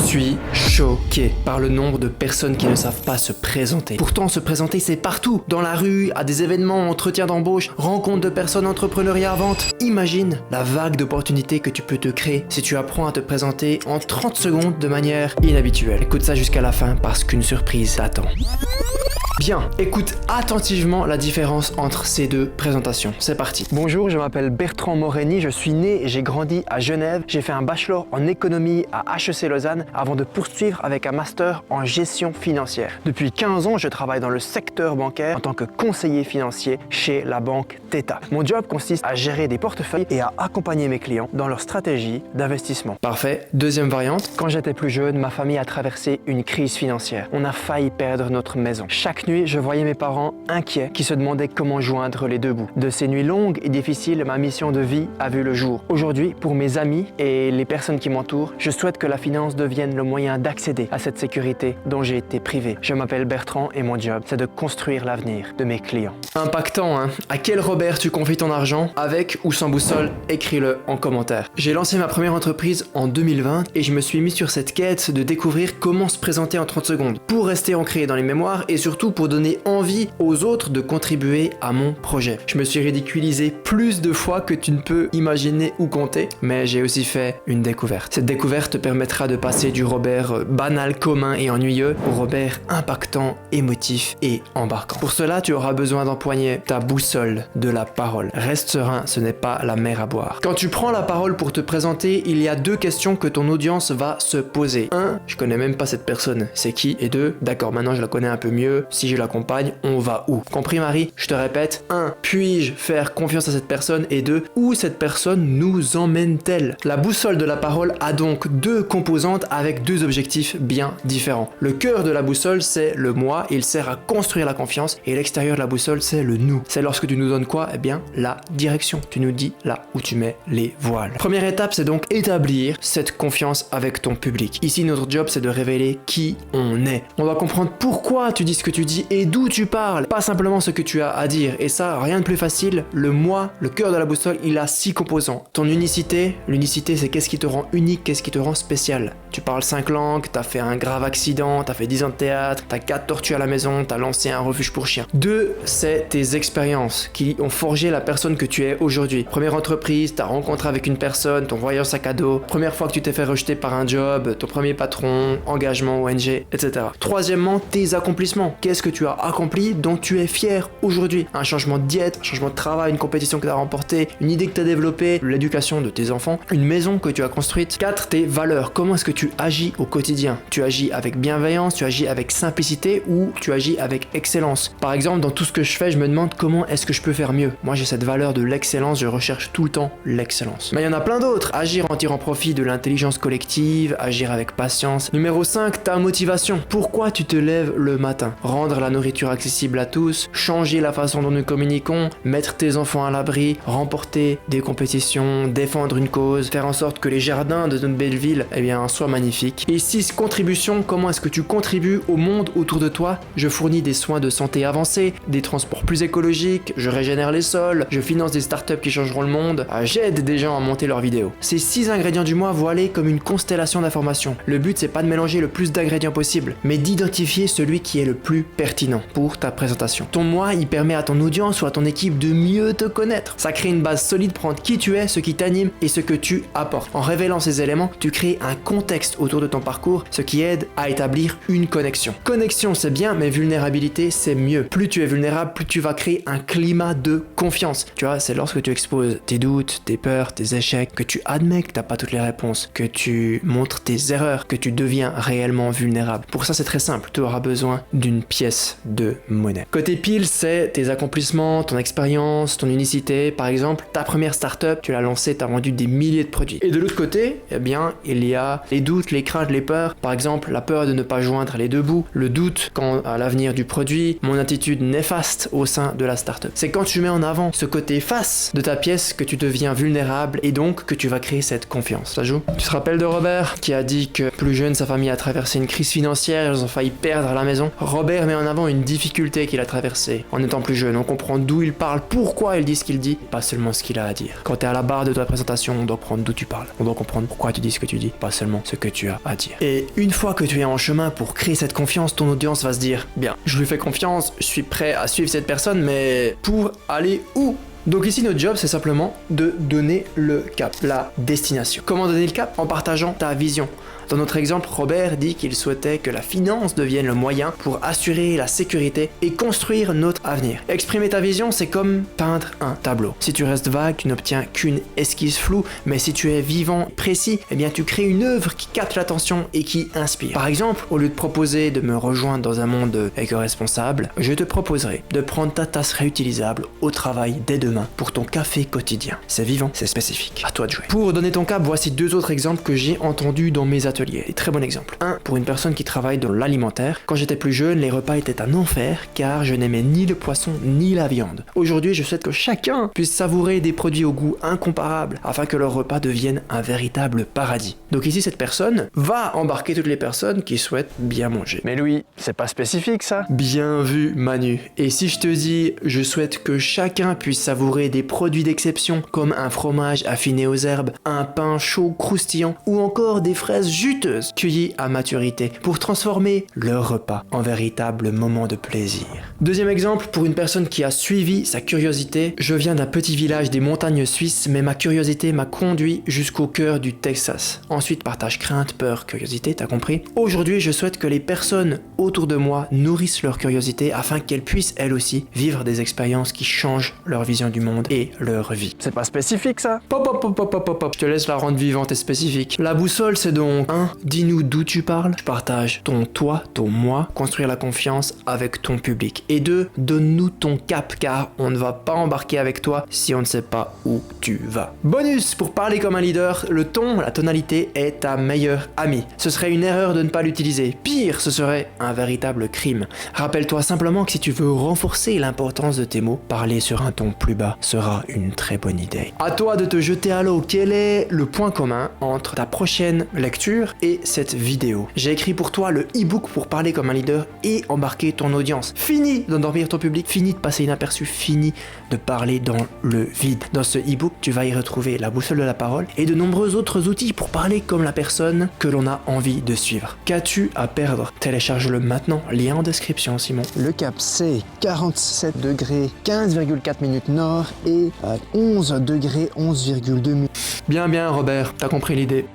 suis choqué par le nombre de personnes qui ne savent pas se présenter. Pourtant, se présenter, c'est partout. Dans la rue, à des événements, entretiens d'embauche, rencontres de personnes, entrepreneuriat, vente. Imagine la vague d'opportunités que tu peux te créer si tu apprends à te présenter en 30 secondes de manière inhabituelle. Écoute ça jusqu'à la fin parce qu'une surprise t'attend. Bien, écoute attentivement la différence entre ces deux présentations. C'est parti. Bonjour, je m'appelle Bertrand Moreni, je suis né et j'ai grandi à Genève. J'ai fait un bachelor en économie à HEC Lausanne avant de poursuivre avec un master en gestion financière. Depuis 15 ans, je travaille dans le secteur bancaire en tant que conseiller financier chez la banque Theta. Mon job consiste à gérer des portefeuilles et à accompagner mes clients dans leur stratégie d'investissement. Parfait. Deuxième variante. Quand j'étais plus jeune, ma famille a traversé une crise financière. On a failli perdre notre maison. Chaque nuit, je voyais mes parents inquiets qui se demandaient comment joindre les deux bouts. De ces nuits longues et difficiles, ma mission de vie a vu le jour. Aujourd'hui, pour mes amis et les personnes qui m'entourent, je souhaite que la finance devienne le moyen d'accéder à cette sécurité dont j'ai été privé. Je m'appelle Bertrand et mon job, c'est de construire l'avenir de mes clients. Impactant, hein? À quel Robert tu confies ton argent? Avec ou sans boussole? Écris-le en commentaire. J'ai lancé ma première entreprise en 2020 et je me suis mis sur cette quête de découvrir comment se présenter en 30 secondes pour rester ancré dans les mémoires et surtout pour donner envie aux autres de contribuer à mon projet. Je me suis ridiculisé plus de fois que tu ne peux imaginer ou compter, mais j'ai aussi fait une découverte. Cette découverte te permettra de passer du Robert banal, commun et ennuyeux au Robert impactant, émotif et embarquant. Pour cela, tu auras besoin d'empoigner ta boussole de la parole. Reste serein, ce n'est pas la mer à boire. Quand tu prends la parole pour te présenter, il y a deux questions que ton audience va se poser. 1. Je connais même pas cette personne, c'est qui? Et 2. D'accord, maintenant je la connais un peu mieux, si je l'accompagne, on va où? Compris Marie? Je te répète. 1. Puis-je faire confiance à cette personne? Et 2. Où cette personne nous emmène-t-elle? La boussole de la parole a donc deux composantes avec deux objectifs bien différents. Le cœur de la boussole, c'est le moi, il sert à construire la confiance, et l'extérieur de la boussole, c'est le nous. C'est lorsque tu nous donnes quoi? Eh bien, la direction. Tu nous dis là où tu mets les voiles. Première étape, c'est donc établir cette confiance avec ton public. Ici, notre job, c'est de révéler qui on est. On doit comprendre pourquoi tu dis ce que tu dis et d'où tu parles, pas simplement ce que tu as à dire. Et ça, rien de plus facile. Le moi, le cœur de la boussole, il a 6 composants. Ton unicité, l'unicité, c'est qu'est-ce qui te rend unique, qu'est-ce qui te rend spécial. Tu parles 5 langues, t'as fait un grave accident, t'as fait 10 ans de théâtre, t'as 4 tortues à la maison, t'as lancé un refuge pour chiens. 2, c'est tes expériences qui ont forgé la personne que tu es aujourd'hui. Première entreprise, ta rencontre avec une personne, ton voyage sac à dos, première fois que tu t'es fait rejeter par un job, ton premier patron, engagement ONG, etc. Troisièmement, tes accomplissements. Qu'est-ce que tu as accompli dont tu es fier aujourd'hui? Un changement de diète, un changement de travail, une compétition que tu as remportée, une idée que tu as développée, l'éducation de tes enfants, une maison que tu as construite. 4, tes valeurs. Comment est-ce que tu agis au quotidien? Tu agis avec bienveillance, tu agis avec simplicité ou tu agis avec excellence? Par exemple, dans tout ce que je fais, je me demande comment est-ce que je peux faire mieux. Moi, j'ai cette valeur de l'excellence, je recherche tout le temps l'excellence. Mais il y en a plein d'autres. Agir en tirant profit de l'intelligence collective, agir avec patience. Numéro 5, ta motivation. Pourquoi tu te lèves le matin? Rendre la nourriture accessible à tous, changer la façon dont nous communiquons, mettre tes enfants à l'abri, remporter des compétitions, défendre une cause, faire en sorte que les jardins de notre belle ville, eh bien, soient magnifiques. Et 6, contribution. Comment est-ce que tu contribues au monde autour de toi? Je fournis des soins de santé avancés, des transports plus écologiques, je régénère les sols, je finance des startups qui changeront le monde, j'aide des gens à monter leurs vidéos. Ces 6 ingrédients du moi voilés comme une constellation d'informations. Le but, c'est pas de mélanger le plus d'ingrédients possible, mais d'identifier celui qui est le plus pertinent pour ta présentation. Ton moi, il permet à ton audience ou à ton équipe de mieux te connaître. Ça crée une base solide pour prendre qui tu es, ce qui t'anime et ce que tu apportes. En révélant ces éléments, tu crées un contexte autour de ton parcours, ce qui aide à établir une connexion. Connexion, c'est bien, mais vulnérabilité, c'est mieux. Plus tu es vulnérable, plus tu vas créer un climat de confiance. Tu vois, c'est lorsque tu exposes tes doutes, tes peurs, tes échecs, que tu admets que t'as pas toutes les réponses, que tu montres tes erreurs, que tu deviens réellement vulnérable. Pour ça, c'est très simple. Tu auras besoin d'une pièce de monnaie. Côté pile, c'est tes accomplissements, ton expérience, ton unicité. Par exemple, ta première startup, tu l'as lancée, tu as vendu des milliers de produits. Et de l'autre côté, eh bien, il y a les doutes, les craintes, les peurs. Par exemple, la peur de ne pas joindre les deux bouts, le doute quant à l'avenir du produit, mon attitude néfaste au sein de la startup. C'est quand tu mets en avant ce côté face de ta pièce que tu deviens vulnérable et donc que tu vas créer cette confiance. Ça joue? Tu te rappelles de Robert qui a dit que plus jeune, sa famille a traversé une crise financière, ils ont failli perdre la maison. Robert met en avant une difficulté qu'il a traversée en étant plus jeune. On comprend d'où il parle, pourquoi il dit ce qu'il dit, pas seulement ce qu'il a à dire. Quand tu es à la barre de ta présentation, on doit comprendre d'où tu parles. On doit comprendre pourquoi tu dis ce que tu dis, pas seulement ce que tu as à dire. Et une fois que tu es en chemin pour créer cette confiance, ton audience va se dire « Bien, je lui fais confiance, je suis prêt à suivre cette personne, mais pour aller où ?» Donc ici, notre job, c'est simplement de donner le cap, la destination. Comment donner le cap? En partageant ta vision. Dans notre exemple, Robert dit qu'il souhaitait que la finance devienne le moyen pour assurer la sécurité et construire notre avenir. Exprimer ta vision, c'est comme peindre un tableau. Si tu restes vague, tu n'obtiens qu'une esquisse floue, mais si tu es vivant, précis, eh bien tu crées une œuvre qui capte l'attention et qui inspire. Par exemple, au lieu de proposer de me rejoindre dans un monde éco-responsable, je te proposerai de prendre ta tasse réutilisable au travail dès demain pour ton café quotidien. C'est vivant, c'est spécifique. À toi de jouer. Pour donner ton cap, voici 2 autres exemples que j'ai entendus dans mes ateliers. Des très bon exemple. Un, pour une personne qui travaille dans l'alimentaire. Quand j'étais plus jeune, les repas étaient un enfer car je n'aimais ni le poisson ni la viande. Aujourd'hui, je souhaite que chacun puisse savourer des produits au goût incomparable afin que leur repas devienne un véritable paradis. Donc ici, cette personne va embarquer toutes les personnes qui souhaitent bien manger. Mais Louis, c'est pas spécifique ça? Bien vu, Manu. Et si je te dis, je souhaite que chacun puisse savourer des produits d'exception comme un fromage affiné aux herbes, un pain chaud croustillant ou encore des fraises juteuses cueillies à maturité pour transformer leur repas en véritable moment de plaisir. Deuxième exemple, pour une personne qui a suivi sa curiosité, je viens d'un petit village des montagnes suisses, mais ma curiosité m'a conduit jusqu'au cœur du Texas. Ensuite, partage crainte, peur, curiosité, t'as compris? Aujourd'hui, je souhaite que les personnes autour de moi nourrissent leur curiosité afin qu'elles puissent elles aussi vivre des expériences qui changent leur vision du monde et leur vie. C'est pas spécifique ça? Pop, je te laisse la rendre vivante et spécifique. La boussole, c'est donc 1. Dis-nous d'où tu parles. Je partage ton toi, ton moi, construire la confiance avec ton public. Et 2. Donne-nous ton cap car on ne va pas embarquer avec toi si on ne sait pas où tu vas. Bonus, pour parler comme un leader, le ton, la tonalité est ta meilleure amie. Ce serait une erreur de ne pas l'utiliser. Pire, ce serait un véritable crime. Rappelle-toi simplement que si tu veux renforcer l'importance de tes mots, parler sur un ton plus bas sera une très bonne idée. À toi de te jeter à l'eau. Quel est le point commun entre ta prochaine lecture et cette vidéo? J'ai écrit pour toi le e-book pour parler comme un leader et embarquer ton audience. Fini d'endormir ton public, fini de passer inaperçu, fini de parler dans le vide. Dans ce e-book, tu vas y retrouver la boussole de la parole et de nombreux autres outils pour parler comme la personne que l'on a envie de suivre. Qu'as-tu à perdre? Télécharge-le maintenant, lien en description, Simon. Le cap c'est 47 degrés 15,4 minutes nord et 11 degrés 11,2 minutes. Bien, Robert, t'as compris l'idée.